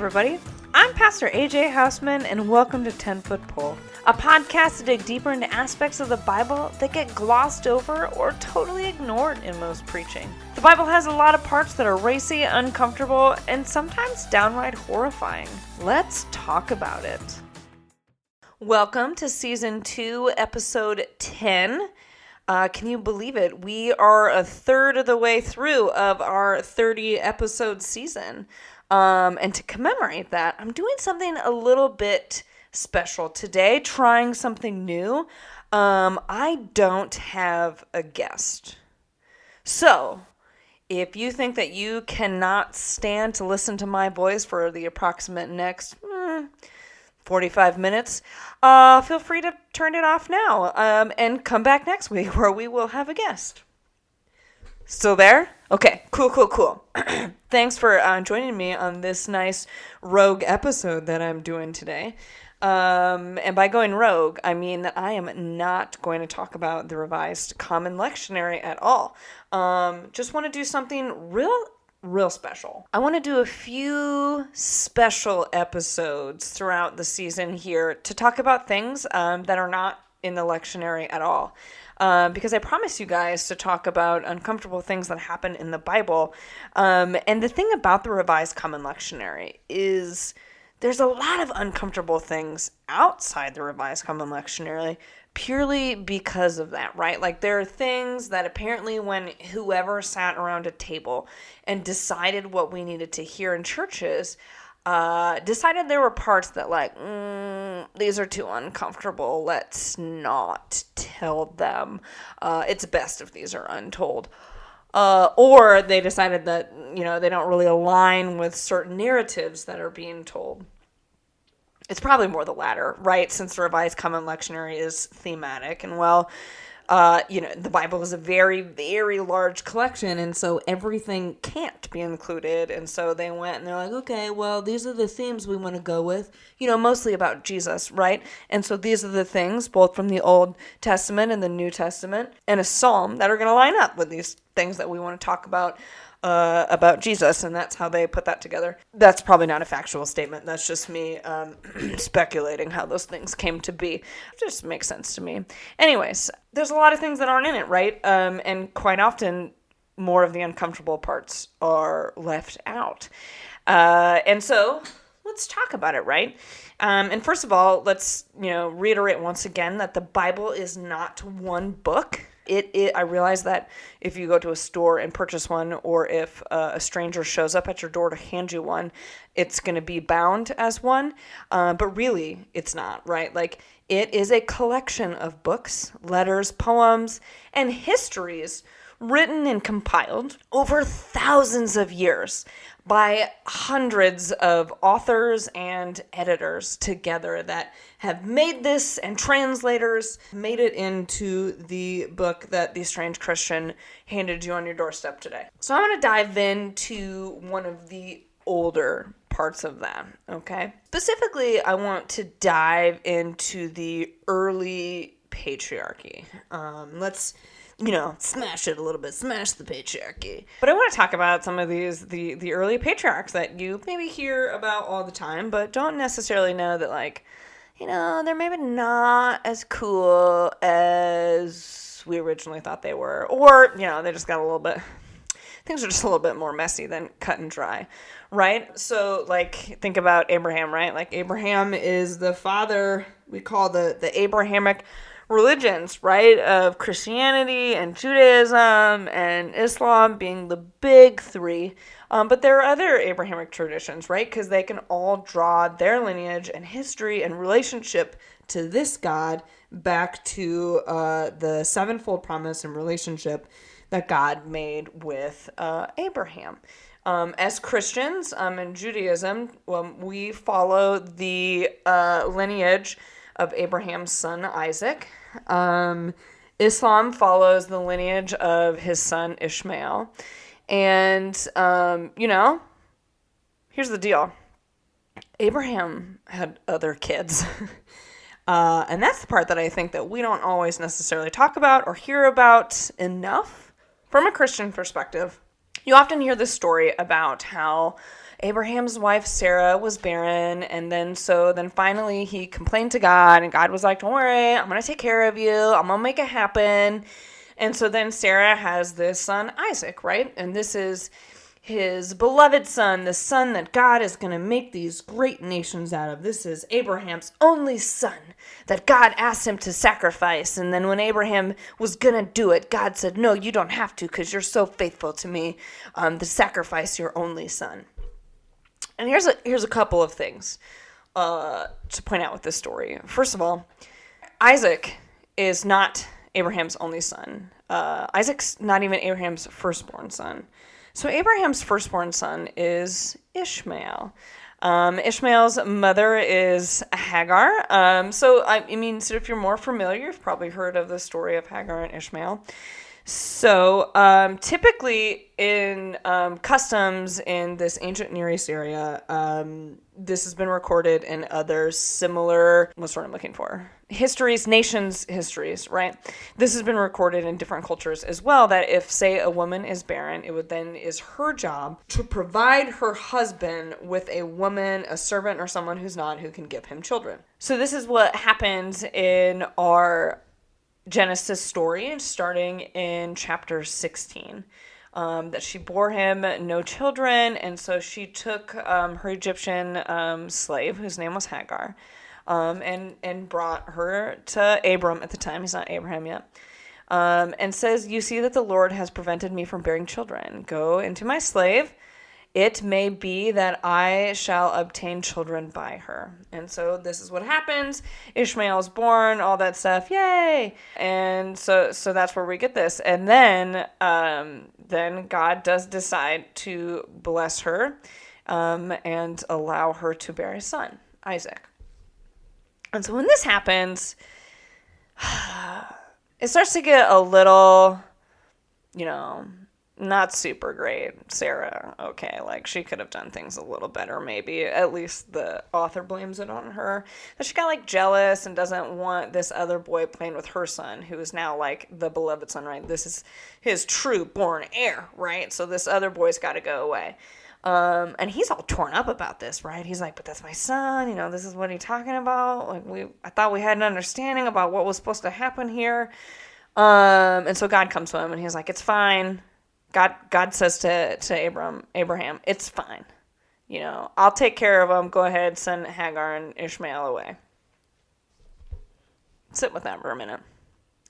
everybody. I'm Pastor AJ Houseman, and welcome to 10 Foot Pole, a podcast to dig deeper into aspects of the Bible that get glossed over or totally ignored in most preaching. The Bible has a lot of parts that are racy, uncomfortable, and sometimes downright horrifying. Let's talk about it. Welcome to Season 2, Episode 10. Can you believe it? We are a third of the way through of our 30-episode season. And to commemorate that, I'm doing something a little bit special today, trying something new. I don't have a guest. So, if you think that you cannot stand to listen to my voice for the approximate next 45 minutes, feel free to turn it off now and come back next week where we will have a guest. Still there? Okay, cool. Thanks for joining me on this nice rogue episode that I'm doing today. And by going rogue, I mean that I am not going to talk about the Revised Common Lectionary at all. Just want to do something real special. I want to do a few special episodes throughout the season here to talk about things that are not in the lectionary at all. Because I promise you guys to talk about uncomfortable things that happen in the Bible. And the thing about the Revised Common Lectionary is there's a lot of uncomfortable things outside the Revised Common Lectionary purely because of that, right? Like there are things that apparently when whoever sat around a table and decided what we needed to hear in churches, decided there were parts that like, these are too uncomfortable. Let's not tell them. It's best if these are untold. Or they decided that, they don't really align with certain narratives that are being told. It's probably more the latter, right? Since the Revised Common Lectionary is thematic. And the Bible is a very, very large collection, and so everything can't be included. And so they went and they're like, okay, well, these are the themes we want to go with, mostly about Jesus, right? And so these are the things, both from the Old Testament and the New Testament, and a psalm that are going to line up with these things that we want to talk about Jesus, and that's how they put that together. That's probably not a factual statement. That's just me speculating how those things came to be. It just makes sense to me. Anyways, there's a lot of things that aren't in it, right? And quite often, more of the uncomfortable parts are left out. And so, let's talk about it, right? And first of all, let's reiterate once again that the Bible is not one book. I realize that if you go to a store and purchase one, or if a stranger shows up at your door to hand you one, it's going to be bound as one. But really, it's not, right? Like, it is a collection of books, letters, poems, and histories written and compiled over thousands of years by hundreds of authors and editors together that have made this, and translators made it into the book that the strange Christian handed you on your doorstep today. So I want to dive into one of the older parts of that, okay? Specifically, I want to dive into the early patriarchy. Let's smash it a little bit, smash the patriarchy. But I want to talk about some of these, the early patriarchs that you maybe hear about all the time, but don't necessarily know that, like, they're maybe not as cool as we originally thought they were. Or, they just got a little bit, things are just a little bit more messy than cut and dry, right? So, like, think about Abraham, right? Like, Abraham is the father, we call the Abrahamic religions, right, of Christianity and Judaism and Islam being the big three. But there are other Abrahamic traditions, right, because they can all draw their lineage and history and relationship to this God back to the sevenfold promise and relationship that God made with Abraham. As Christians in Judaism, we follow the lineage of Abraham's son Isaac. Islam follows the lineage of his son Ishmael. And, here's the deal. Abraham had other kids. And that's the part that I think that we don't always necessarily talk about or hear about enough from a Christian perspective. You often hear this story about how Abraham's wife Sarah was barren, and then finally he complained to God, and God was like, don't worry, I'm going to take care of you. I'm going to make it happen. And so then Sarah has this son, Isaac, right? And this is his beloved son, the son that God is going to make these great nations out of. This is Abraham's only son that God asked him to sacrifice. And then when Abraham was going to do it, God said, no, you don't have to, because you're so faithful to me, to sacrifice your only son. And here's a couple of things to point out with this story. First of all, Isaac is not Abraham's only son. Isaac's not even Abraham's firstborn son. So Abraham's firstborn son is Ishmael. Ishmael's mother is Hagar. So if you're more familiar, you've probably heard of the story of Hagar and Ishmael. So typically in customs in this ancient Near East area, this has been recorded in other similar, what's the word I'm looking for? Nations' histories, right? This has been recorded in different cultures as well, that if, say, a woman is barren, is her job to provide her husband with a woman, a servant, or someone who's not, who can give him children. So this is what happens in our Genesis story, starting in chapter 16. That she bore him no children, and so she took her Egyptian slave, whose name was Hagar, and brought her to Abram at the time. He's not Abraham yet. And says, you see that the Lord has prevented me from bearing children. Go into my slave. It may be that I shall obtain children by her. And so this is what happens. Ishmael is born, all that stuff. Yay! And so that's where we get this. And then God does decide to bless her and allow her to bear a son, Isaac. And so when this happens, it starts to get a little, not super great. Sarah, okay, she could have done things a little better, maybe. At least the author blames it on her. But she got jealous and doesn't want this other boy playing with her son, who is now the beloved son, right? This is his true born heir, right? So this other boy's got to go away. And he's all torn up about this, right? He's like, but that's my son, this is what he's talking about. I thought we had an understanding about what was supposed to happen here. And so God comes to him and he's like, it's fine. God says to Abraham, it's fine. I'll take care of them. Go ahead, send Hagar and Ishmael away. Sit with that for a minute.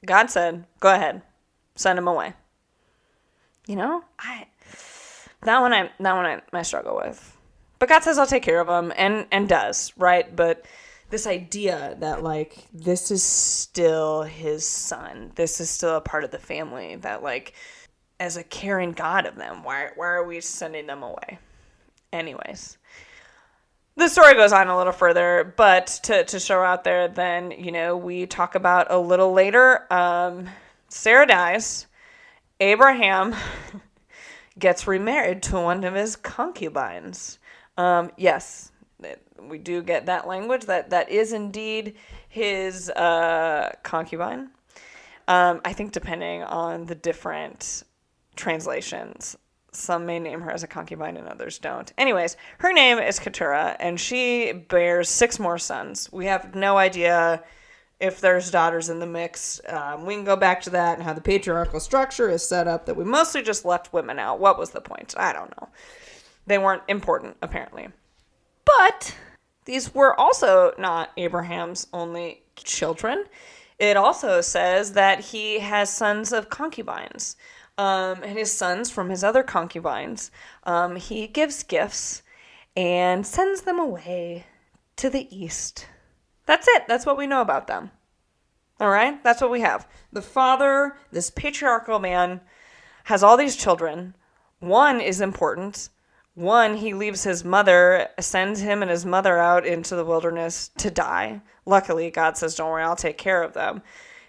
God said, go ahead, send them away. That one I struggle with. But God says I'll take care of them, and does, right? But this idea that this is still his son, this is still a part of the family, that as a caring God of them, why are we sending them away? Anyways, the story goes on a little further, but to show out there, then we talk about a little later. Sarah dies. Abraham gets remarried to one of his concubines. Yes, we do get that language. That is indeed his concubine. I think depending on the different translations, some may name her as a concubine and others don't. Anyways, her name is Keturah, and she bears 6 more sons. We have no idea if there's daughters in the mix. We can go back to that and how the patriarchal structure is set up, that we mostly just left women out. What was the point? I don't know. They weren't important, apparently. But these were also not Abraham's only children. It also says that he has sons of concubines. And his sons from his other concubines, he gives gifts and sends them away to the east. That's it. That's what we know about them. All right? That's what we have. The father, this patriarchal man, has all these children. One is important. One, he leaves his mother, sends him and his mother out into the wilderness to die. Luckily, God says, don't worry, I'll take care of them.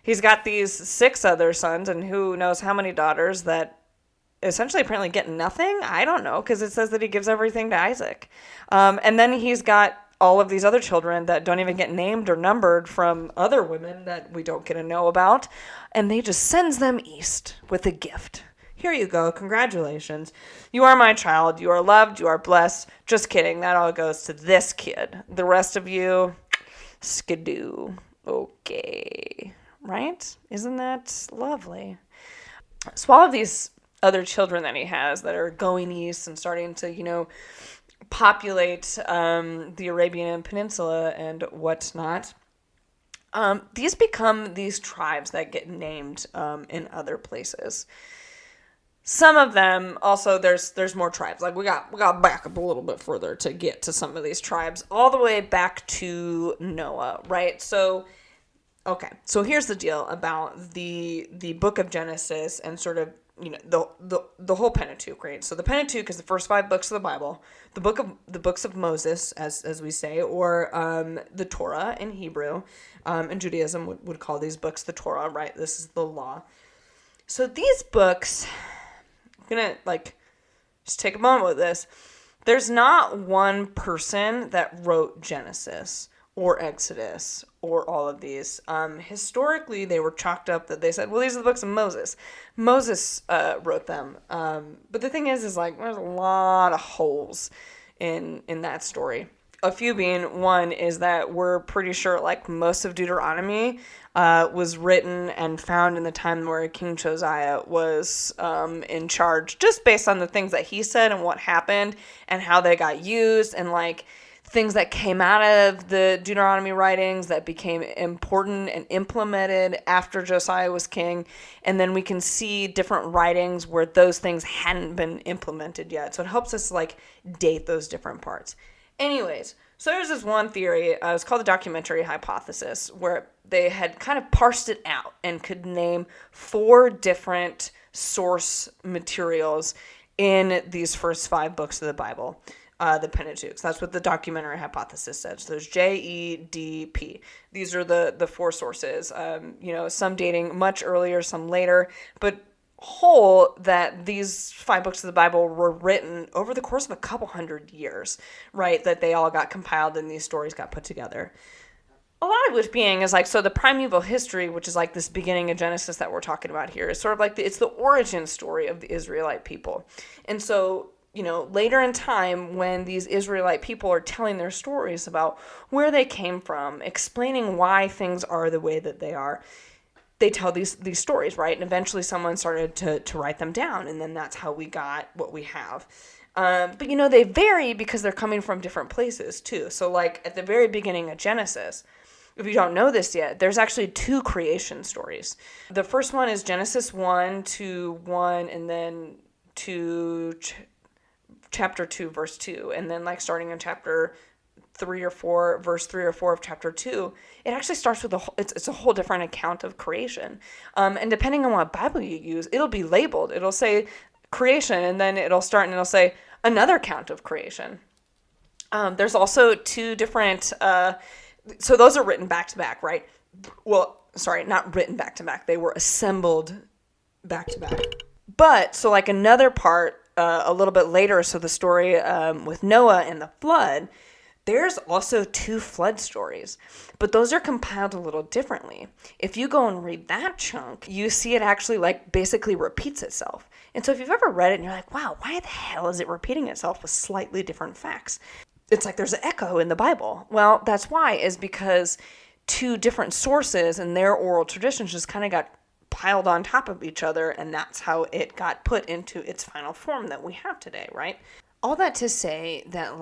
He's got these 6 other sons and who knows how many daughters that essentially apparently get nothing. I don't know, because it says that he gives everything to Isaac. And then he's got all of these other children that don't even get named or numbered from other women that we don't get to know about. And they just sends them east with a gift. Here you go. Congratulations. You are my child. You are loved. You are blessed. Just kidding. That all goes to this kid. The rest of you, skidoo. Okay. Right? Isn't that lovely? So all of these other children that he has that are going east and starting to, populate the Arabian Peninsula and whatnot, these become these tribes that get named in other places. Some of them also there's more tribes. Like we got back up a little bit further to get to some of these tribes, all the way back to Noah, right? So okay, so here's the deal about the book of Genesis and sort of the whole Pentateuch, right? So the Pentateuch is the first 5 books of the Bible, the books of Moses, as we say, or the Torah in Hebrew, and Judaism would call these books the Torah, right? This is the law. So these books, I'm gonna just take a moment with this. There's not one person that wrote Genesis or Exodus or all of these. Historically, they were chalked up that they said, well, these are the books of Moses. Moses wrote them. But the thing is there's a lot of holes in that story. A few being, one is that we're pretty sure most of Deuteronomy was written and found in the time where King Josiah was in charge, just based on the things that he said and what happened and how they got used and things that came out of the Deuteronomy writings that became important and implemented after Josiah was king. And then we can see different writings where those things hadn't been implemented yet. So it helps us date those different parts. Anyways, so there's this one theory, it's called the documentary hypothesis, where they had kind of parsed it out and could name 4 different source materials in these first 5 books of the Bible. The Pentateuch. That's what the documentary hypothesis says. So there's J, E, D, P. These are the 4 sources. Some dating much earlier, some later, but whole that these 5 books of the Bible were written over the course of a couple hundred years, right? That they all got compiled and these stories got put together. A lot of which being is so the primeval history, which is this beginning of Genesis that we're talking about here, is sort of it's the origin story of the Israelite people. And so later in time, when these Israelite people are telling their stories about where they came from, explaining why things are the way that they are, they tell these stories, right? And eventually someone started to write them down, and then that's how we got what we have. But they vary because they're coming from different places too. So at the very beginning of Genesis, if you don't know this yet, there's actually 2 creation stories. The first one is Genesis 1:1, and then chapter 2, verse 2, and then starting in chapter 3 or 4, verse 3 or 4 of chapter 2, it actually starts with it's a whole different account of creation. And depending on what Bible you use, it'll be labeled. It'll say creation, and then it'll start and it'll say another account of creation. There's also 2 different, so those are written back to back, right? Well, sorry, not written back to back. They were assembled back to back. But, so another part, a little bit later, so the story with Noah and the flood, there's also 2 flood stories, but those are compiled a little differently. If you go and read that chunk, you see it actually basically repeats itself. And so if you've ever read it and you're like, wow, why the hell is it repeating itself with slightly different facts? It's there's an echo in the Bible. Well, that's why, is because 2 different sources and their oral traditions just kind of got piled on top of each other, and that's how it got put into its final form that we have today, right? All that to say that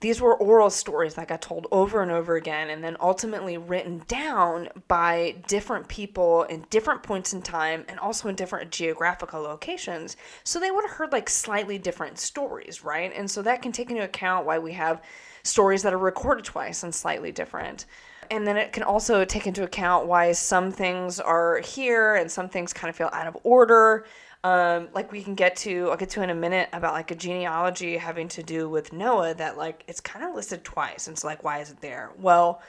these were oral stories that got told over and over again, and then ultimately written down by different people in different points in time and also in different geographical locations. So they would have heard slightly different stories, right? And so that can take into account why we have stories that are recorded twice and slightly different. And then it can also take into account why some things are here and some things kind of feel out of order. We can I'll get to in a minute about a genealogy having to do with Noah that it's kind of listed twice. And it's why is it there? Well,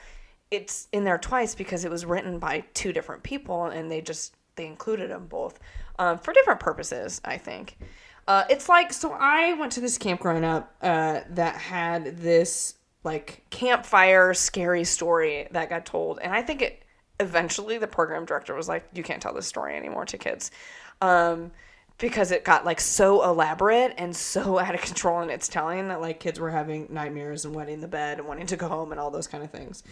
it's in there twice because it was written by 2 different people, and they included them both for different purposes, I think. So I went to this camp growing up that had this campfire scary story that got told, and I think eventually the program director was like, you can't tell this story anymore to kids. Because it got like so elaborate and so out of control in its telling that like kids were having nightmares and wetting the bed and wanting to go home and all those kind of things.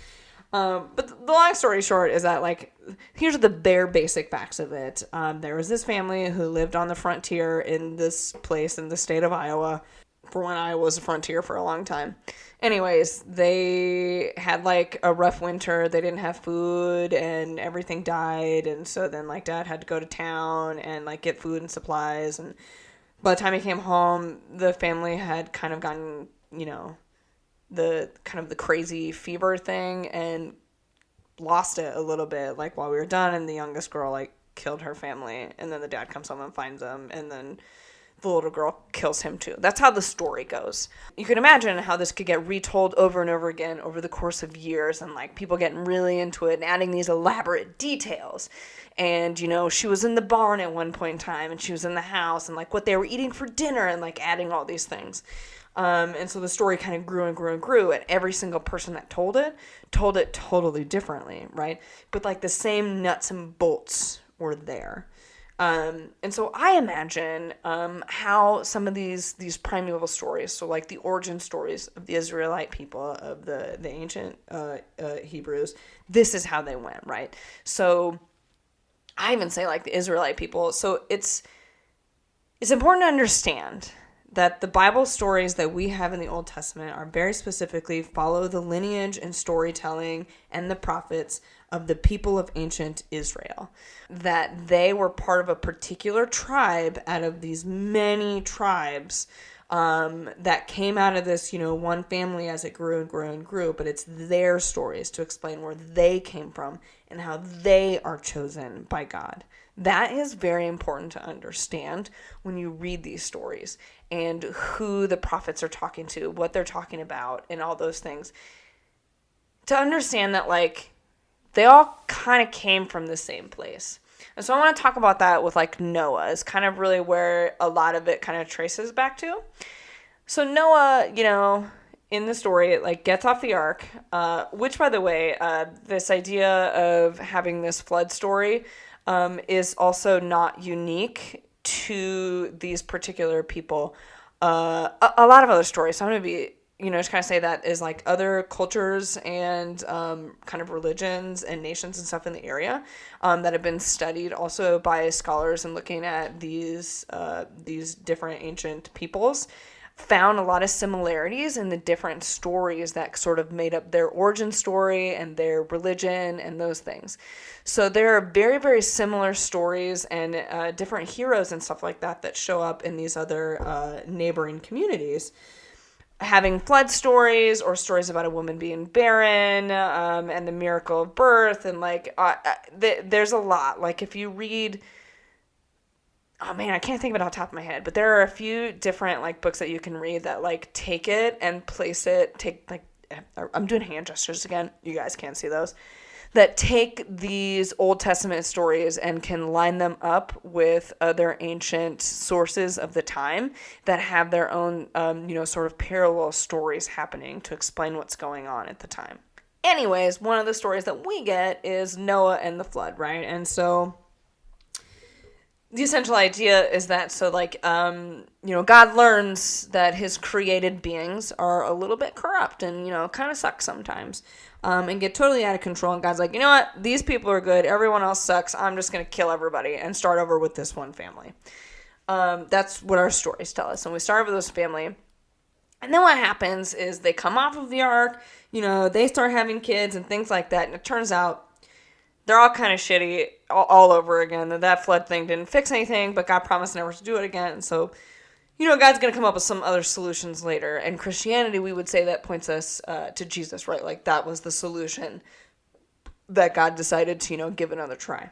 But the long story short is that like, here's the bare basic facts of it. There was this family who lived on the frontier in this place in the state of Iowa, for when Iowa was a frontier for a long time. Anyways, they had like a rough winter. They didn't have food and everything died. And so then like dad had to go to town and like get food and supplies. And by the time he came home, the family had kind of gotten, you know, the kind of the crazy fever thing and lost it a little bit like while we were done. And the youngest girl like killed her family. And then the dad comes home and finds them. And then the little girl kills him too. That's how the story goes. You can imagine how this could get retold over and over again over the course of years, and like people getting really into it and adding these elaborate details. And, you know, she was in the barn at one point in time, and she was in the house, and like what they were eating for dinner, and like adding all these things. And so the story kind of grew and grew and grew, and every single person that told it totally differently, right? But like the same nuts and bolts were there. And so I imagine how some of these primeval stories, so like the origin stories of the Israelite people, of the ancient Hebrews, this is how they went, right? So I even say like the Israelite people. So it's important to understand that the Bible stories that we have in the Old Testament are very specifically follow the lineage and storytelling and the prophets of the people of ancient Israel. That they were part of a particular tribe out of these many tribes that came out of this, you know, one family as it grew and grew and grew. But it's their stories to explain where they came from and how they are chosen by God. That is very important to understand when you read these stories and who the prophets are talking to, what they're talking about, and all those things. To understand that, like, they all kind of came from the same place. And so I want to talk about that with, like, Noah is kind of really where a lot of it kind of traces back to. So Noah, you know, in the story, like, gets off the ark, which, by the way, this idea of having this flood story is also not unique to these particular people. A lot of other stories. So I'm going to be, you know, just kind of say that is like other cultures and kind of religions and nations and stuff in the area that have been studied also by scholars and looking at these different ancient peoples, found a lot of similarities in the different stories that sort of made up their origin story and their religion and those things. So there are very, very similar stories and different heroes and stuff like that show up in these other neighboring communities. Having flood stories or stories about a woman being barren and the miracle of birth. And like, there's a lot. Like if you read... Oh man, I can't think of it off the top of my head, but there are a few different like books that you can read that like take it and place it, I'm doing hand gestures again, you guys can't see those, that take these Old Testament stories and can line them up with other ancient sources of the time that have their own, sort of parallel stories happening to explain what's going on at the time. Anyways, one of the stories that we get is Noah and the flood, right? And so the essential idea is that, God learns that his created beings are a little bit corrupt and, kind of suck sometimes, and get totally out of control. And God's like, you know what? These people are good. Everyone else sucks. I'm just going to kill everybody and start over with this one family. That's what our stories tell us. And we start with this family. And then what happens is they come off of the ark, they start having kids and things like that. And it turns out they're all kind of shitty all over again. That flood thing didn't fix anything, but God promised never to do it again. So, God's going to come up with some other solutions later. And Christianity, we would say that points us to Jesus, right? Like that was the solution that God decided to, give another try.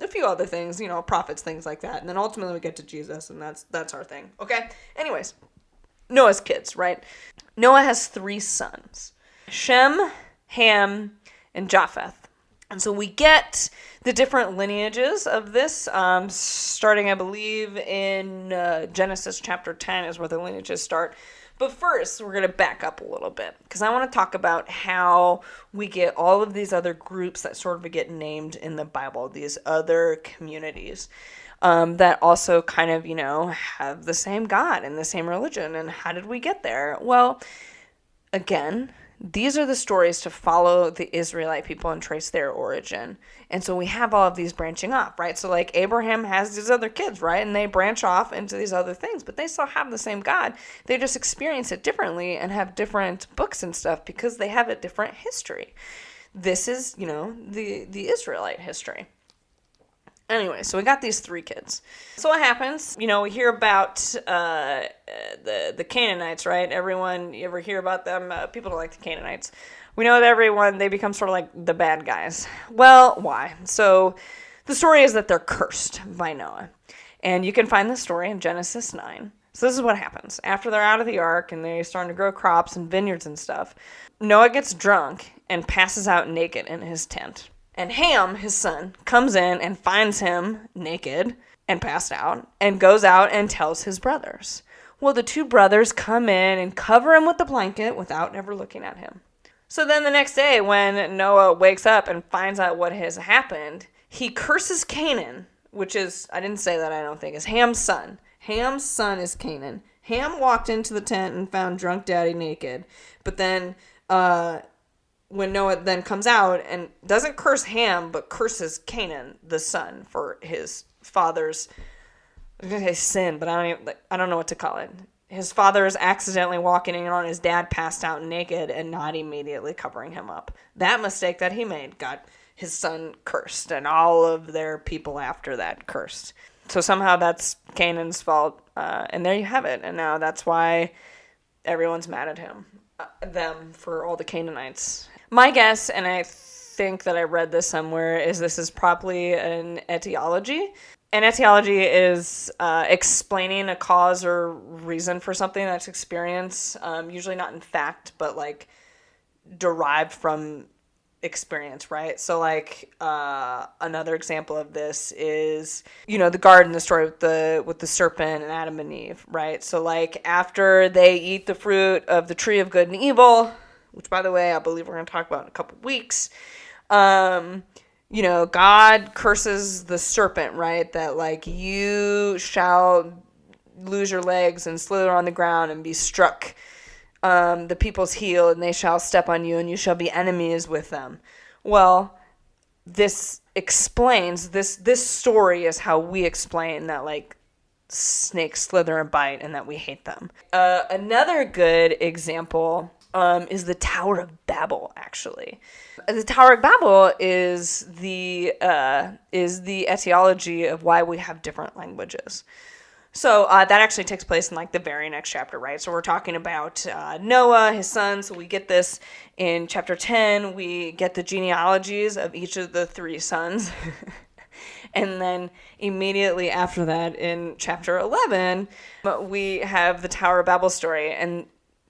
A few other things, prophets, things like that. And then ultimately we get to Jesus, and that's our thing. Okay? Anyways, Noah's kids, right? Noah has 3 sons: Shem, Ham, and Japheth. And so we get the different lineages of this, starting, I believe, in Genesis chapter 10 is where the lineages start. But first, we're going to back up a little bit because I want to talk about how we get all of these other groups that sort of get named in the Bible, these other communities that also kind of, have the same God and the same religion. And how did we get there? Well, again, these are the stories to follow the Israelite people and trace their origin. And so we have all of these branching off, right? So like Abraham has these other kids, right? And they branch off into these other things, but they still have the same God. They just experience it differently and have different books and stuff because they have a different history. This is, the Israelite history. Anyway, so we got these 3 kids. So what happens? We hear about the Canaanites, right? Everyone, you ever hear about them? People don't like the Canaanites. We know that they become sort of like the bad guys. Well, why? So the story is that they're cursed by Noah. And you can find the story in Genesis 9. So this is what happens. After they're out of the ark and they're starting to grow crops and vineyards and stuff, Noah gets drunk and passes out naked in his tent. And Ham, his son, comes in and finds him naked and passed out and goes out and tells his brothers. Well, the 2 brothers come in and cover him with the blanket without ever looking at him. So then the next day when Noah wakes up and finds out what has happened, he curses Canaan, which is, I didn't say that, I don't think, is Ham's son. Ham's son is Canaan. Ham walked into the tent and found drunk daddy naked. But then when Noah then comes out and doesn't curse Ham, but curses Canaan, the son, for his father's, I was going to say sin, but I don't know what to call it. His father is accidentally walking in on his dad passed out naked and not immediately covering him up. That mistake that he made got his son cursed, and all of their people after that cursed. So somehow that's Canaan's fault, and there you have it. And now that's why everyone's mad at them for all the Canaanites. My guess, and I think that I read this somewhere, is this is probably an etiology. An etiology is explaining a cause or reason for something that's experienced, usually not in fact, but like derived from experience, right? So like another example of this is, the garden, the story with the serpent and Adam and Eve, right? So like after they eat the fruit of the tree of good and evil, which by the way, I believe we're going to talk about in a couple weeks, God curses the serpent, right? That like you shall lose your legs and slither on the ground and be struck the people's heel, and they shall step on you and you shall be enemies with them. Well, this explains, this story is how we explain that like snakes slither and bite and that we hate them. Another good example is the Tower of Babel, actually. The Tower of Babel is the etiology of why we have different languages. So that actually takes place in like the very next chapter, right? So we're talking about Noah, his son. So we get this in chapter 10. We get the genealogies of each of the 3 sons. And then immediately after that, in chapter 11, we have the Tower of Babel story. And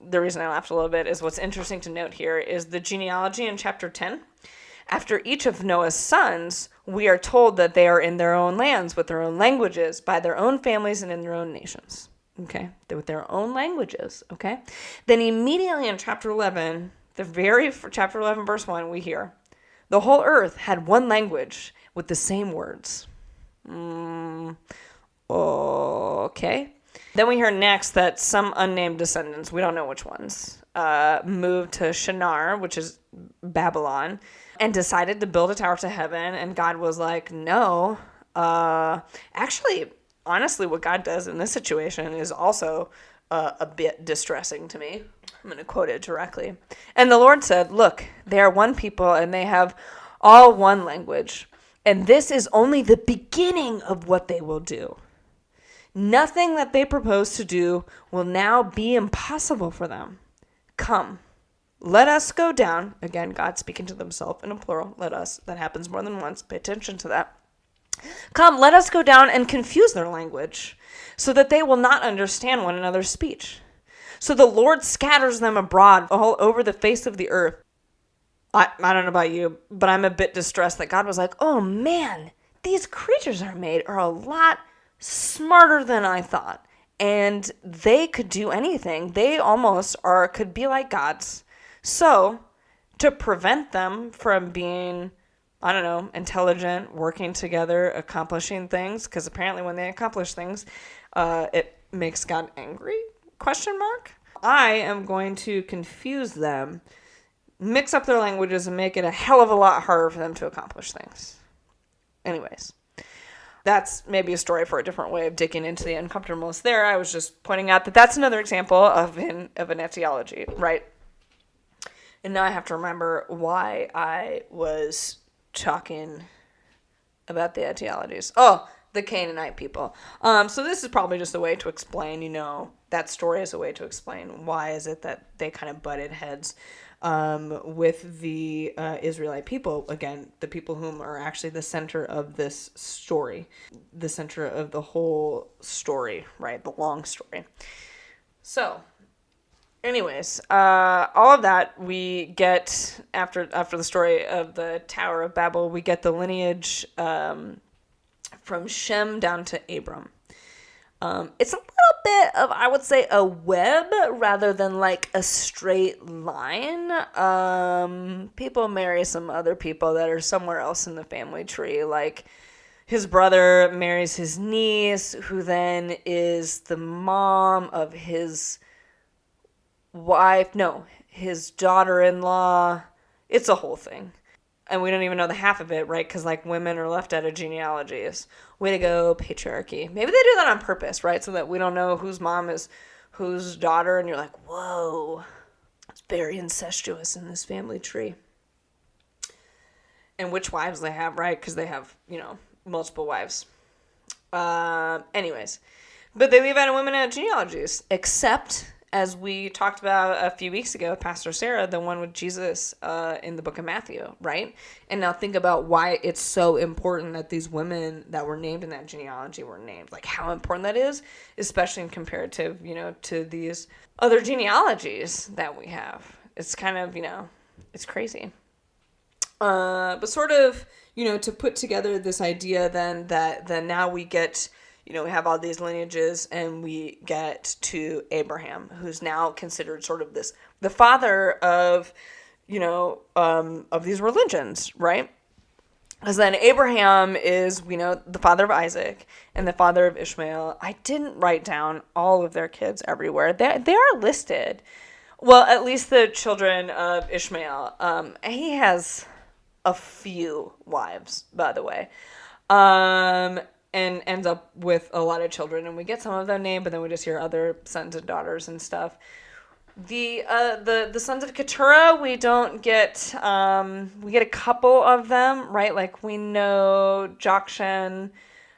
the reason I laughed a little bit is what's interesting to note here is the genealogy in chapter 10. After each of Noah's sons, we are told that they are in their own lands with their own languages, by their own families and in their own nations. Okay? They're with their own languages. Okay? Then immediately in chapter 11, chapter 11, verse 1, we hear, the whole earth had one language with the same words. Okay. Then we hear next that some unnamed descendants, we don't know which ones, moved to Shinar, which is Babylon, and decided to build a tower to heaven. And God was like, no. Actually, honestly, what God does in this situation is also a bit distressing to me. I'm going to quote it directly. And the Lord said, look, they are one people and they have all one language. And this is only the beginning of what they will do. Nothing that they propose to do will now be impossible for them. Come, let us go down. Again, God speaking to himself in a plural. Let us. That happens more than once. Pay attention to that. Come, let us go down and confuse their language, so that they will not understand one another's speech. So the Lord scatters them abroad all over the face of the earth. I don't know about you, but I'm a bit distressed that God was like, oh man, these creatures are a lot smarter than I thought. and they could do anything. They almost could be like gods. So, to prevent them from being, I don't know, intelligent, working together, accomplishing things, because apparently when they accomplish things, it makes God angry? Question mark. I am going to confuse them, mix up their languages, and make it a hell of a lot harder for them to accomplish things. Anyways, that's maybe a story for a different way of digging into the uncomfortableness there. I was just pointing out that that's another example of an etiology, right? And now I have to remember why I was talking about the etiologies. Oh, the Canaanite people. So this is probably just a way to explain, that story is a way to explain why is it that they kind of butted heads with the Israelite people. Again, the people whom are actually the center of this story, the center of the whole story, right? The long story. So, anyways, all of that we get after the story of the Tower of Babel. We get the lineage from Shem down to Abram. It's a little bit of, I would say, a web rather than like a straight line. People marry some other people that are somewhere else in the family tree. Like his brother marries his niece, who then is the mom of his wife. No, his daughter-in-law. It's a whole thing. And we don't even know the half of it, right? Because, like, women are left out of genealogies. Way to go, patriarchy. Maybe they do that on purpose, right? So that we don't know whose mom is whose daughter, and you're like, whoa, it's very incestuous in this family tree. And which wives they have, right? Because they have, multiple wives. Anyways. But they leave out of women out of genealogies, except, as we talked about a few weeks ago with Pastor Sarah, the one with Jesus in the book of Matthew, right? And now think about why it's so important that these women that were named in that genealogy were named. Like how important that is, especially in comparative, to these other genealogies that we have. It's kind of, it's crazy. But sort of, to put together this idea then that now we get... we have all these lineages, and we get to Abraham, who's now considered sort of the father of, of these religions, right? Because then Abraham is, the father of Isaac and the father of Ishmael. I didn't write down all of their kids everywhere. They are listed. Well, at least the children of Ishmael. He has a few wives, by the way. And ends up with a lot of children, and we get some of them named, but then we just hear other sons and daughters and stuff. The sons of Keturah, we don't get, we get a couple of them, right? Like we know Jokshan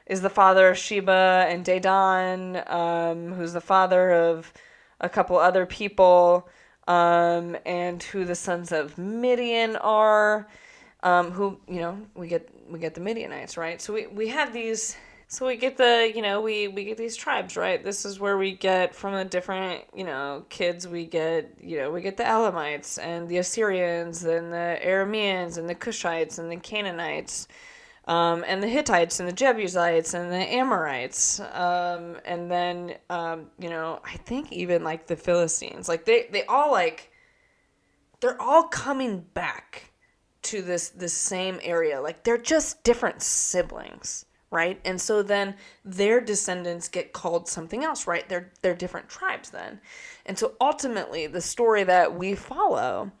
is the father of Sheba and Dedan, who's the father of a couple other people, and who the sons of Midian are, who, we get the Midianites, right? So we have these... So we get we get these tribes, right? This is where we get from the different, kids, we get the Elamites and the Assyrians and the Arameans and the Cushites and the Canaanites, and the Hittites and the Jebusites and the Amorites. And then, I think even like the Philistines, like they all they're all coming back to this same area. Like they're just different siblings. Right? And so then their descendants get called something else, right? They're different tribes then. And so ultimately the story that we follow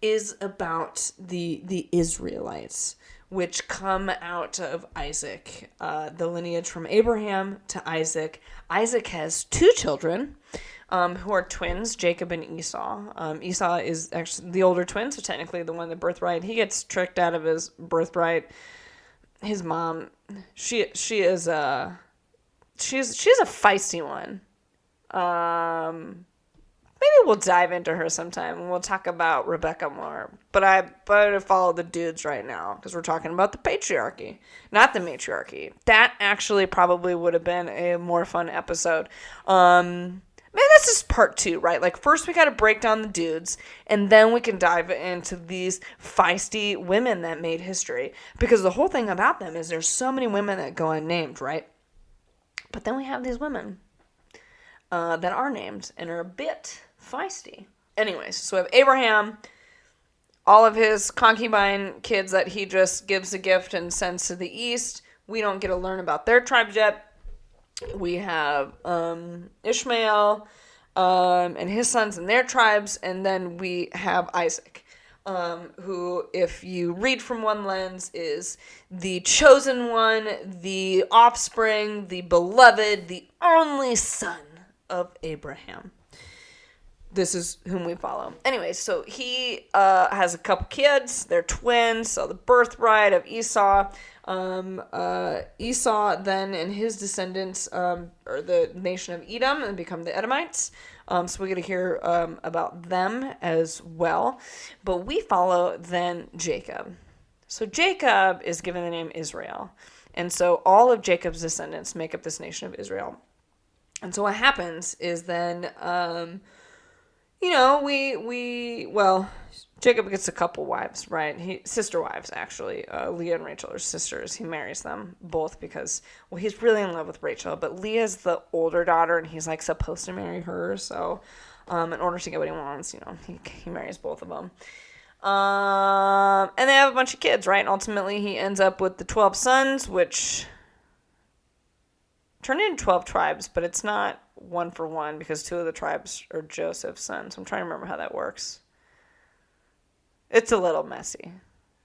is about the Israelites, which come out of Isaac, the lineage from Abraham to Isaac. Isaac has two children, who are twins, Jacob and Esau. Esau is actually the older twin, so technically the one, the birthright. He gets tricked out of his birthright. His mom, she's a feisty one. Maybe we'll dive into her sometime and we'll talk about Rebecca more. But I better follow the dudes right now because we're talking about the patriarchy, not the matriarchy. That actually probably would have been a more fun episode. Maybe that's just part 2, right? Like first we got to break down the dudes, and then we can dive into these feisty women that made history. Because the whole thing about them is there's so many women that go unnamed, right? But then we have these women. that are named and are a bit feisty. Anyways, so we have Abraham, all of his concubine kids that he just gives a gift and sends to the east. We don't get to learn about their tribes yet. We have Ishmael and his sons and their tribes, and then we have Isaac, who, if you read from one lens, is the chosen one, the offspring, the beloved, the only son of Abraham. This is whom we follow. Anyway, so he has a couple kids. They're twins, so the birthright of Esau. Esau then and his descendants are the nation of Edom and become the Edomites. So we get to hear about them as well. But we follow then Jacob. So Jacob is given the name Israel. And so all of Jacob's descendants make up this nation of Israel. And so what happens is then, Jacob gets a couple wives, right? Sister wives, actually. Leah and Rachel are sisters. He marries them both because, he's really in love with Rachel, but Leah's the older daughter, and he's, supposed to marry her. So, in order to get what he wants, he marries both of them. And they have a bunch of kids, right? And ultimately, he ends up with the 12 sons, which turned into 12 tribes, but it's not one for one because 2 of the tribes are Joseph's sons. I'm trying to remember how that works. It's a little messy.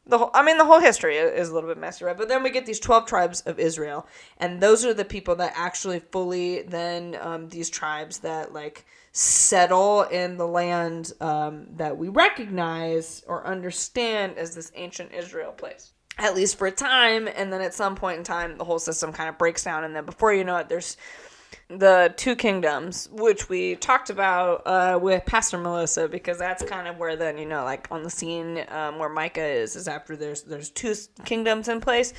The whole history is a little bit messy, right? But then we get these 12 tribes of Israel, and those are the people that actually fully then, these tribes that, settle in the land that we recognize or understand as this ancient Israel place. At least for a time, and then at some point in time, the whole system kind of breaks down, and then before you know it, there's the 2 kingdoms, which we talked about with Pastor Melissa, because that's kind of where then, on the scene where Micah is after there's 2 kingdoms in place.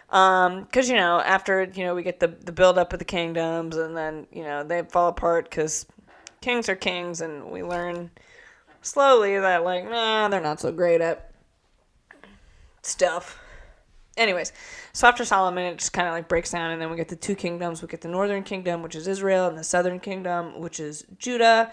Because, after, we get the build-up of the kingdoms, and then, they fall apart because kings are kings, and we learn slowly that, they're not so great at stuff. Anyways, so after Solomon, it just kind of breaks down, and then we get the 2 kingdoms. We get the northern kingdom, which is Israel, and the southern kingdom, which is Judah.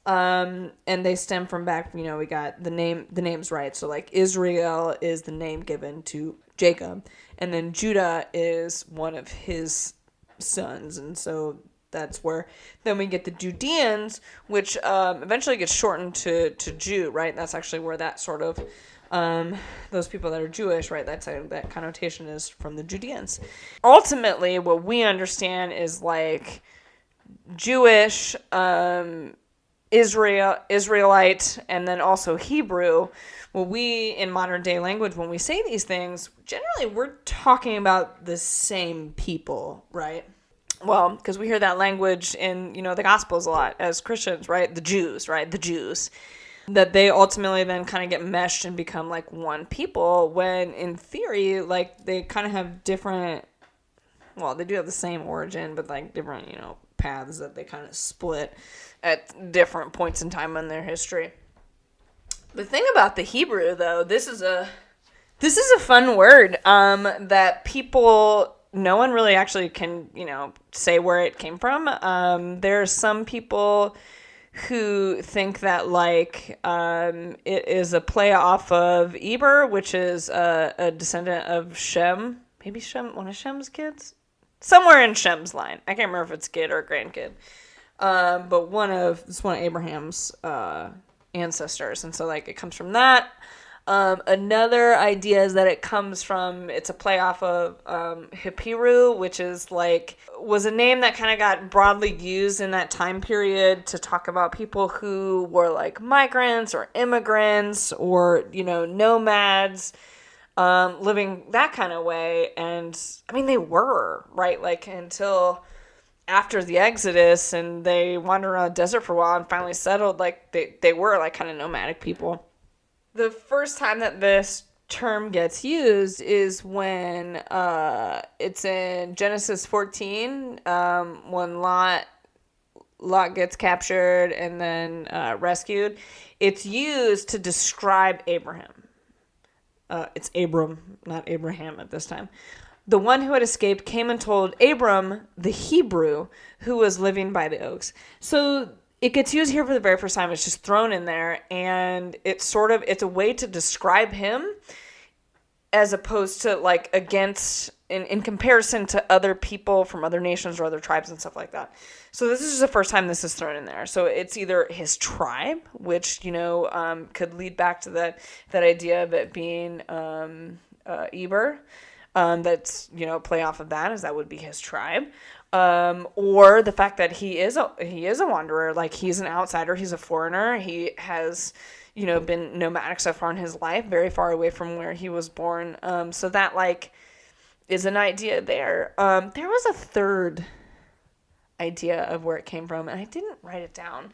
And they stem from back, we got the names right. So Israel is the name given to Jacob, and then Judah is one of his sons, and so that's where then we get the Judeans, which eventually gets shortened to Jew, right? That's actually where that sort of those people that are Jewish, right? That connotation is from the Judeans. Ultimately, what we understand is Jewish, Israelite, and then also Hebrew. Well, we, in modern day language, when we say these things, generally we're talking about the same people, right? Well, because we hear that language in, the Gospels a lot as Christians, right? The Jews, right? The Jews. That they ultimately then kind of get meshed and become one people, when in theory, they kind of have different, they do have the same origin, but different, paths that they kind of split at different points in time in their history. The thing about the Hebrew, though, this is a fun word that no one really actually can, say where it came from. There are some people who think that it is a play off of Eber, which is a descendant of Shem. Maybe Shem, one of Shem's kids? Somewhere in Shem's line. I can't remember if it's kid or grandkid. But it's one of Abraham's ancestors. And so it comes from that. Another idea is that it's a play off of Hippiru, which is was a name that kind of got broadly used in that time period to talk about people who were migrants or immigrants or, nomads, living that kind of way. And they were, right? Until after the Exodus, and they wandered around the desert for a while and finally settled, they were kind of nomadic people. The first time that this term gets used is when it's in Genesis 14, when Lot gets captured and then rescued. It's used to describe Abraham. It's Abram, not Abraham at this time. the one who had escaped came and told Abram, the Hebrew, who was living by the oaks. So it gets used here for the very first time. It's just thrown in there, and it's a way to describe him as opposed to like against, in comparison to other people from other nations or other tribes and stuff like that. So this is just the first time this is thrown in there. So it's either his tribe, which, could lead back to that idea of it being Eber. That's, play off of that, as that would be his tribe. Or the fact that he is a wanderer, like he's an outsider, he's a foreigner, he has, been nomadic so far in his life, very far away from where he was born. So that like is an idea there. There was a third idea of where it came from, and I didn't write it down.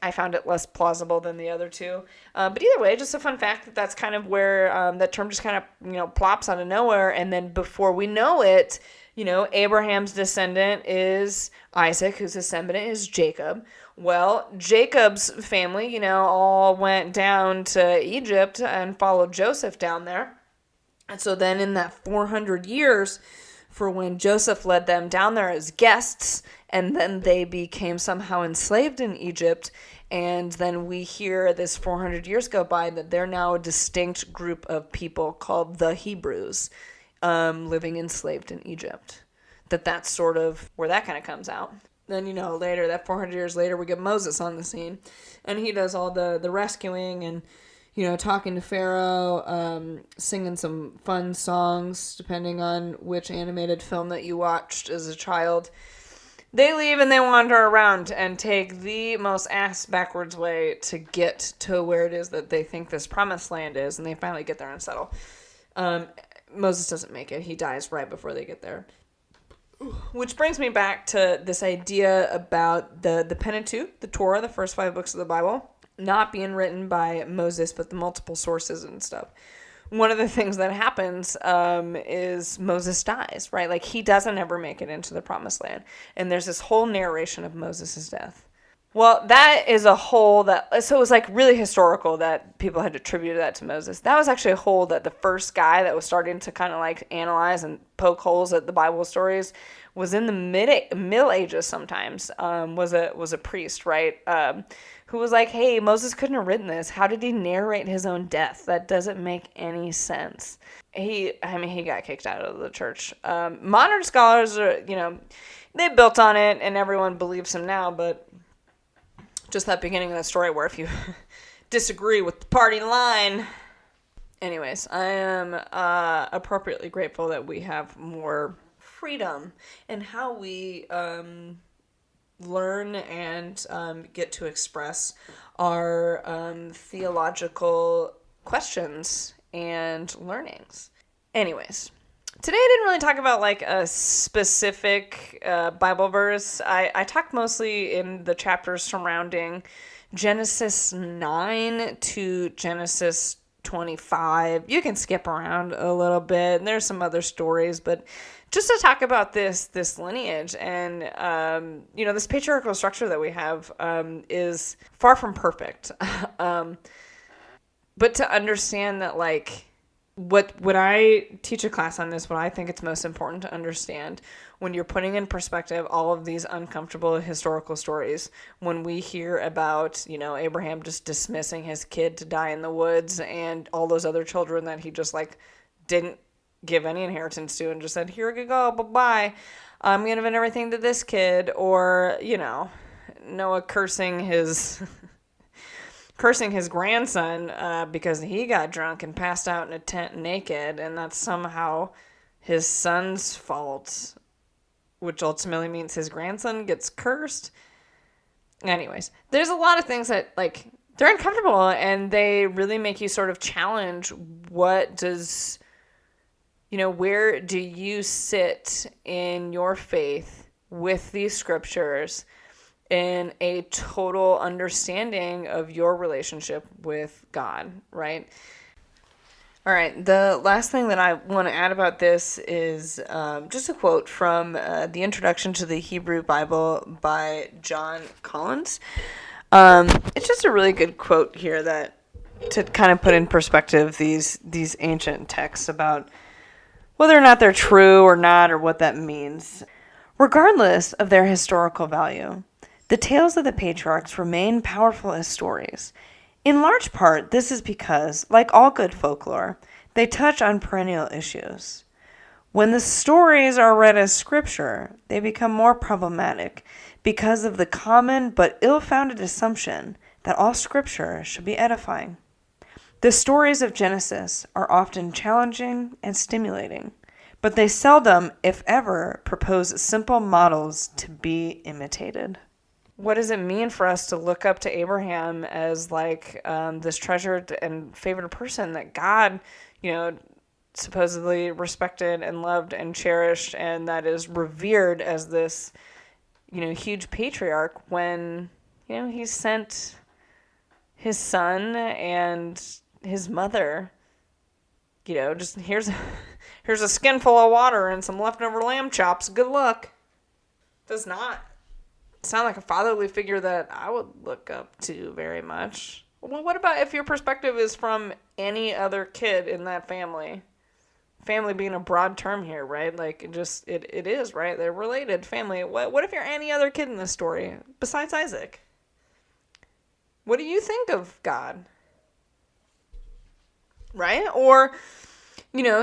I found it less plausible than the other two. But either way, just a fun fact that's kind of where that term just kind of, plops out of nowhere. And then before we know it, Abraham's descendant is Isaac, whose descendant is Jacob. Well, Jacob's family, all went down to Egypt and followed Joseph down there. And so then in that 400 years for when Joseph led them down there as guests, and then they became somehow enslaved in Egypt, and then we hear this 400 years go by that they're now a distinct group of people called the Hebrews, living enslaved in Egypt. That's sort of where that kind of comes out. Then, later, that 400 years later, we get Moses on the scene, and he does all the rescuing and, talking to Pharaoh, singing some fun songs, depending on which animated film that you watched as a child. They leave and they wander around and take the most ass-backwards way to get to where it is that they think this promised land is, and they finally get there and settle. Moses doesn't make it. He dies right before they get there. Which brings me back to this idea about the Pentateuch, the Torah, the first 5 books of the Bible, not being written by Moses, but the multiple sources and stuff. One of the things that happens is Moses dies, right? Like, he doesn't ever make it into the promised land. And there's this whole narration of Moses' death. Well, that is a hole so it was like really historical that people had attributed that to Moses. That was actually a hole that the first guy that was starting to kind of like analyze and poke holes at the Bible stories was in the Middle Ages sometimes, was a priest, right? Who was like, hey, Moses couldn't have written this. How did he narrate his own death? That doesn't make any sense. He got kicked out of the church. Modern scholars are, they built on it and everyone believes him now, but just that beginning of the story where if you disagree with the party line. Anyways, I am appropriately grateful that we have more freedom in how we learn and get to express our theological questions and learnings. Anyways, today I didn't really talk about like a specific Bible verse. I talked mostly in the chapters surrounding Genesis 9 to Genesis 25. You can skip around a little bit. There's some other stories, but just to talk about this lineage and, this patriarchal structure that we have is far from perfect. But to understand that, like, when I teach a class on this, what I think it's most important to understand when you're putting in perspective all of these uncomfortable historical stories, when we hear about, Abraham just dismissing his kid to die in the woods and all those other children that he just like didn't give any inheritance to and just said, here you go, bye-bye. I'm going to give everything to this kid. Or, Noah cursing his grandson because he got drunk and passed out in a tent naked, and that's somehow his son's fault, which ultimately means his grandson gets cursed. Anyways, there's a lot of things that, like, they're uncomfortable, and they really make you sort of challenge what does, where do you sit in your faith with these scriptures in a total understanding of your relationship with God, right? All right, the last thing that I want to add about this is just a quote from the Introduction to the Hebrew Bible by John Collins. It's just a really good quote here that to kind of put in perspective these ancient texts about whether or not they're true or not, or what that means. Regardless of their historical value, the tales of the patriarchs remain powerful as stories. In large part, this is because, like all good folklore, they touch on perennial issues. When the stories are read as scripture, they become more problematic because of the common but ill-founded assumption that all scripture should be edifying. The stories of Genesis are often challenging and stimulating, but they seldom, if ever, propose simple models to be imitated. What does it mean for us to look up to Abraham as like this treasured and favored person that God, supposedly respected and loved and cherished, and that is revered as this, huge patriarch when, he sent his son and his mother, just here's a skinful of water and some leftover lamb chops. Good luck. Does not sound like a fatherly figure that I would look up to very much. Well, what about if your perspective is from any other kid in that family? Family being a broad term here, right? Like, it is, right? They're related, family. What if you're any other kid in this story besides Isaac? What do you think of God? Right? Or,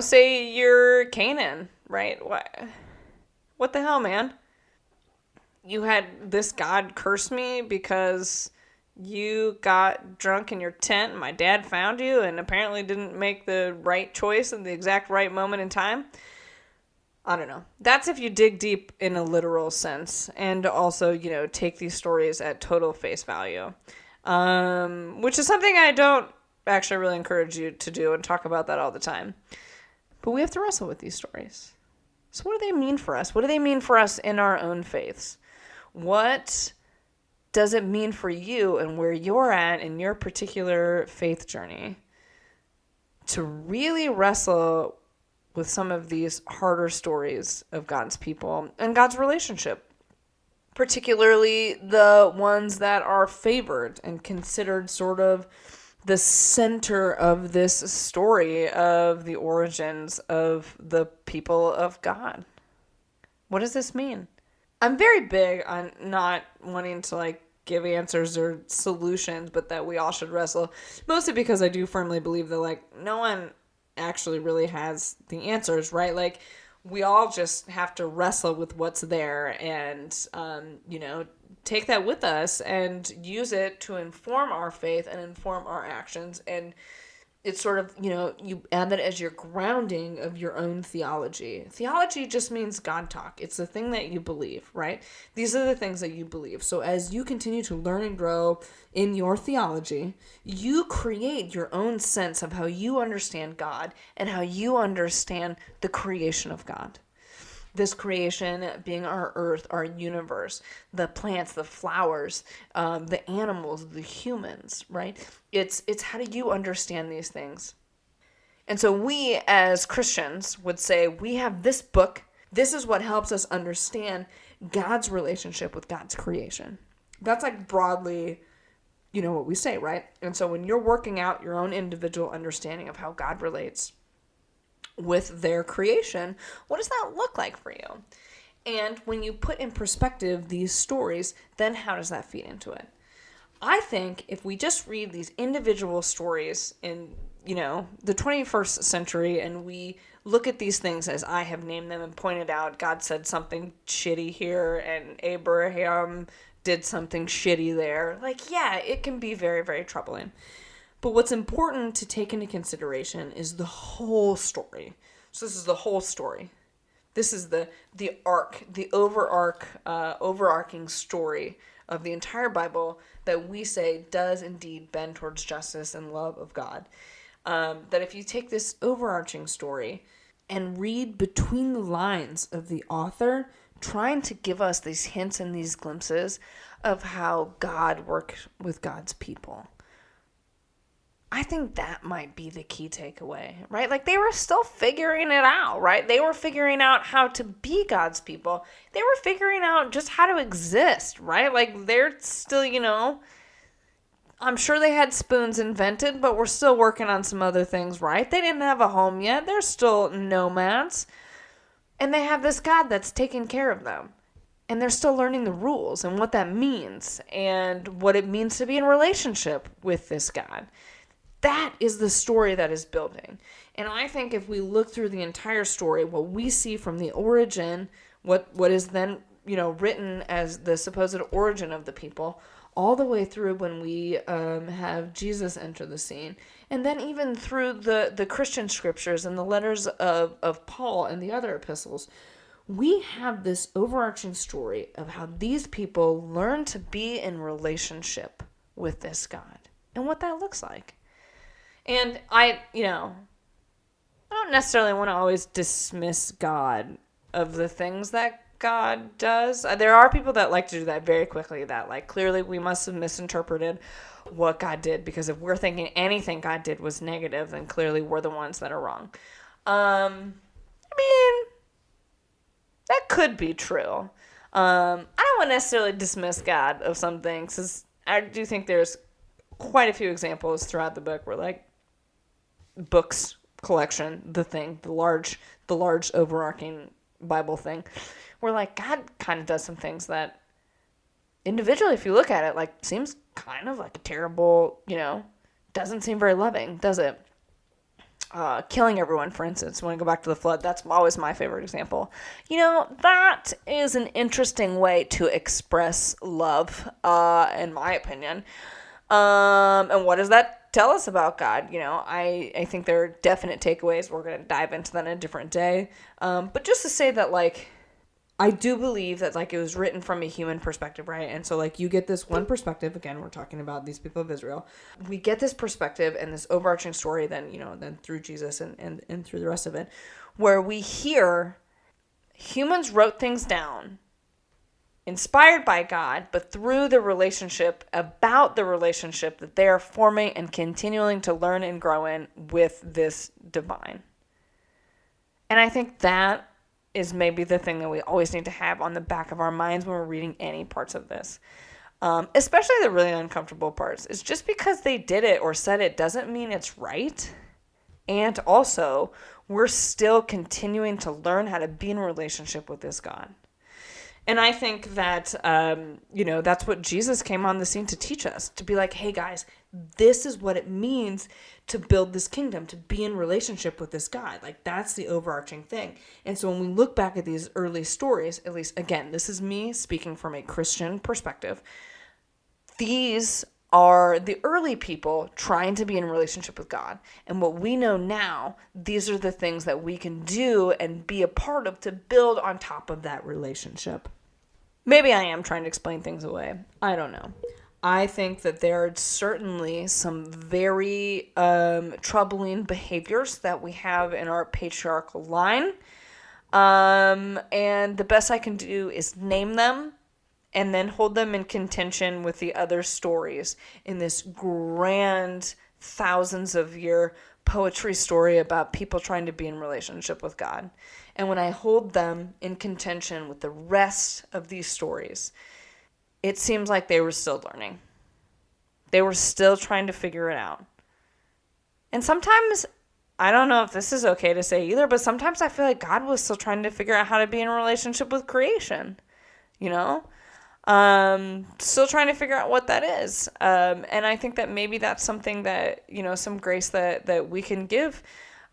say you're Canaan, right? What the hell, man? You had this God curse me because you got drunk in your tent and my dad found you and apparently didn't make the right choice in the exact right moment in time. I don't know. That's if you dig deep in a literal sense and also, take these stories at total face value. Which is something I don't actually really encourage you to do and talk about that all the time. But we have to wrestle with these stories. So what do they mean for us? What do they mean for us in our own faiths? What does it mean for you and where you're at in your particular faith journey to really wrestle with some of these harder stories of God's people and God's relationship, particularly the ones that are favored and considered sort of the center of this story of the origins of the people of God? What does this mean? I'm very big on not wanting to give answers or solutions, but that we all should wrestle. Mostly because I do firmly believe that no one actually really has the answers, right? We all just have to wrestle with what's there and, take that with us and use it to inform our faith and inform our actions. And it's sort of, you add that as your grounding of your own theology. Theology just means God talk. It's the thing that you believe, right? These are the things that you believe. So as you continue to learn and grow in your theology, you create your own sense of how you understand God and how you understand the creation of God. This creation being our earth, our universe, the plants, the flowers, the animals, the humans, right? It's how do you understand these things? And so we as Christians would say we have this book. This is what helps us understand God's relationship with God's creation. That's broadly, what we say, right? And so when you're working out your own individual understanding of how God relates with their creation, what does that look like for you? And when you put in perspective these stories, then how does that feed into it? I think if we just read these individual stories in, the 21st century and we look at these things as I have named them and pointed out, God said something shitty here and Abraham did something shitty there. It can be very, very troubling. But what's important to take into consideration is the whole story. So this is the whole story. This is the arc, the overarching story of the entire Bible that we say does indeed bend towards justice and love of God. That if you take this overarching story and read between the lines of the author, trying to give us these hints and these glimpses of how God worked with God's people, I think that might be the key takeaway, right? They were still figuring it out, right? They were figuring out how to be God's people. They were figuring out just how to exist, right? They're still, I'm sure they had spoons invented, but we're still working on some other things, right? They didn't have a home yet. They're still nomads. And they have this God that's taking care of them. And they're still learning the rules and what that means and what it means to be in relationship with this God. That is the story that is building. And I think if we look through the entire story, what we see from the origin, what is then, written as the supposed origin of the people, all the way through when we have Jesus enter the scene, and then even through the Christian scriptures and the letters of Paul and the other epistles, we have this overarching story of how these people learn to be in relationship with this God and what that looks like. And I don't necessarily want to always dismiss God of the things that God does. There are people that like to do that very quickly, that like clearly we must have misinterpreted what God did, because if we're thinking anything God did was negative, then clearly we're the ones that are wrong. I mean, that could be true. I don't want to necessarily dismiss God of some things, because I do think there's quite a few examples throughout the book where, like, books collection, the large overarching Bible thing, where like God kind of does some things that individually, if you look at it, like seems kind of like a terrible, doesn't seem very loving, does it? Killing everyone, for instance, when I go back to the flood, that's always my favorite example. That is an interesting way to express love, in my opinion. And what does that tell us about God? I think there are definite takeaways. We're going to dive into that in a different day. But just to say that, like, I do believe that, like, it was written from a human perspective, right? And so, like, you get this one perspective. Again, we're talking about these people of Israel. We get this perspective and this overarching story then through Jesus and through the rest of it, where we hear humans wrote things down inspired by God, but through the relationship, about the relationship that they are forming and continuing to learn and grow in with this divine. And I think that is maybe the thing that we always need to have on the back of our minds when we're reading any parts of this. Especially the really uncomfortable parts. It's just because they did it or said it doesn't mean it's right. And also, we're still continuing to learn how to be in a relationship with this God. And I think that, that's what Jesus came on the scene to teach us, to be like, hey guys, this is what it means to build this kingdom, to be in relationship with this God. Like, that's the overarching thing. And so when we look back at these early stories, at least, again, this is me speaking from a Christian perspective. These are the early people trying to be in a relationship with God. And what we know now, these are the things that we can do and be a part of to build on top of that relationship. Maybe I am trying to explain things away. I don't know. I think that there are certainly some very troubling behaviors that we have in our patriarchal line. And the best I can do is name them and then hold them in contention with the other stories in this grand thousands of year poetry story about people trying to be in relationship with God. And when I hold them in contention with the rest of these stories, it seems like they were still learning. They were still trying to figure it out. And sometimes, I don't know if this is okay to say either, but sometimes I feel like God was still trying to figure out how to be in a relationship with creation, still trying to figure out what that is. And I think that maybe that's something that, some grace that we can give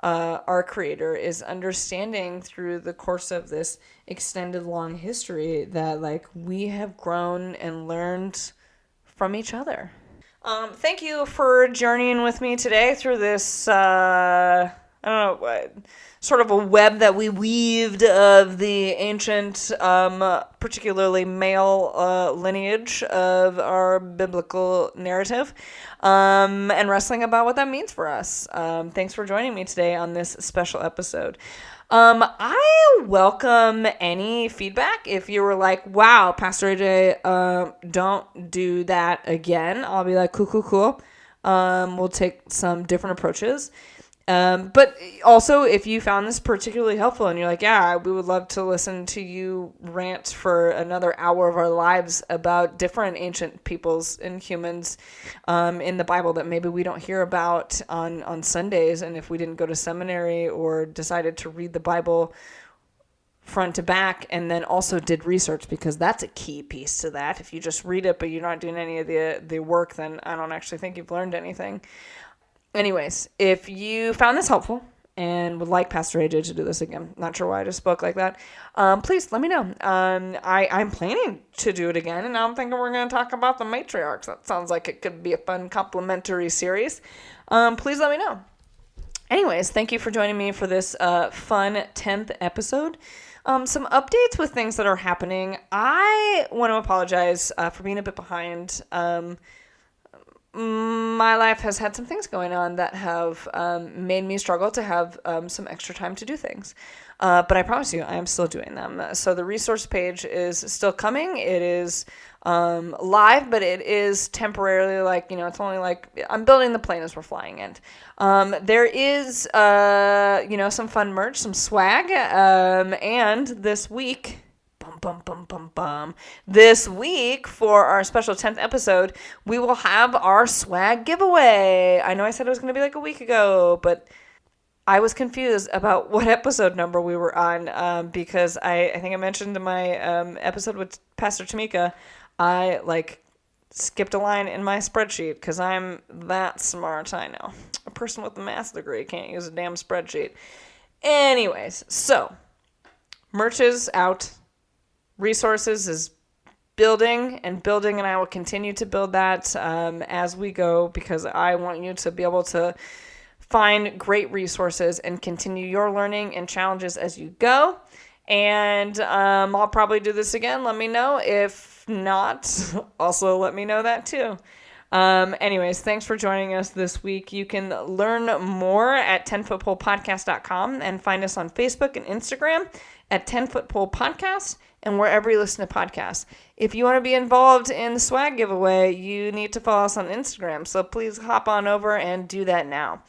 our Creator, is understanding through the course of this extended long history that, like, we have grown and learned from each other. Thank you for journeying with me today through this, I don't know what, sort of a web that we weaved of the ancient, particularly male lineage of our biblical narrative, and wrestling about what that means for us. Thanks for joining me today on this special episode. I welcome any feedback. If you were like, wow, Pastor AJ, don't do that again, I'll be like, cool. We'll take some different approaches. But also, if you found this particularly helpful and you're like, yeah, we would love to listen to you rant for another hour of our lives about different ancient peoples and humans in the Bible that maybe we don't hear about on Sundays, and if we didn't go to seminary or decided to read the Bible front to back and then also did research, because that's a key piece to that. If you just read it but you're not doing any of the work, then I don't actually think you've learned anything. Anyways, if you found this helpful and would like Pastor AJ to do this again, not sure why I just spoke like that, please let me know. I'm planning to do it again, and I'm thinking we're going to talk about the matriarchs. That sounds like it could be a fun complimentary series. Please let me know. Anyways, thank you for joining me for this fun 10th episode. Some updates with things that are happening. I want to apologize for being a bit behind. My life has had some things going on that have made me struggle to have some extra time to do things. But I promise you, I am still doing them. So the resource page is still coming. It is live, but it is temporarily, like, it's only like I'm building the plane as we're flying in. There is, some fun merch, some swag. And this week... This week, for our special 10th episode, we will have our swag giveaway. I know I said it was going to be like a week ago, but I was confused about what episode number we were on, because I think I mentioned in my episode with Pastor Tamika, I skipped a line in my spreadsheet because I'm that smart. I know. A person with a math degree can't use a damn spreadsheet. Anyways, so merch is out. Resources is building, and I will continue to build that as we go, because I want you to be able to find great resources and continue your learning and challenges as you go. And I'll probably do this again. Let me know. If not, also let me know that too. Anyways, thanks for joining us this week. You can learn more at 10footpolepodcast.com and find us on Facebook and Instagram at 10footpole podcast and wherever you listen to podcasts. If you want to be involved in the swag giveaway, you need to follow us on Instagram. So please hop on over and do that now.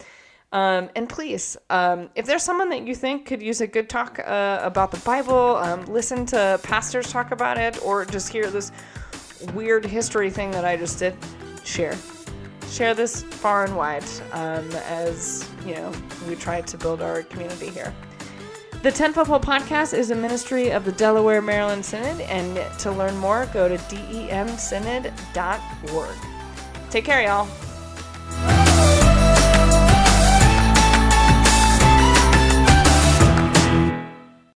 And please, if there's someone that you think could use a good talk about the Bible, listen to pastors talk about it, or just hear this weird history thing that I just did, share this far and wide, as we try to build our community here. The 10 Football Podcast is a ministry of the Delaware Maryland Synod, and to learn more, go to demsynod.org. Take care, y'all.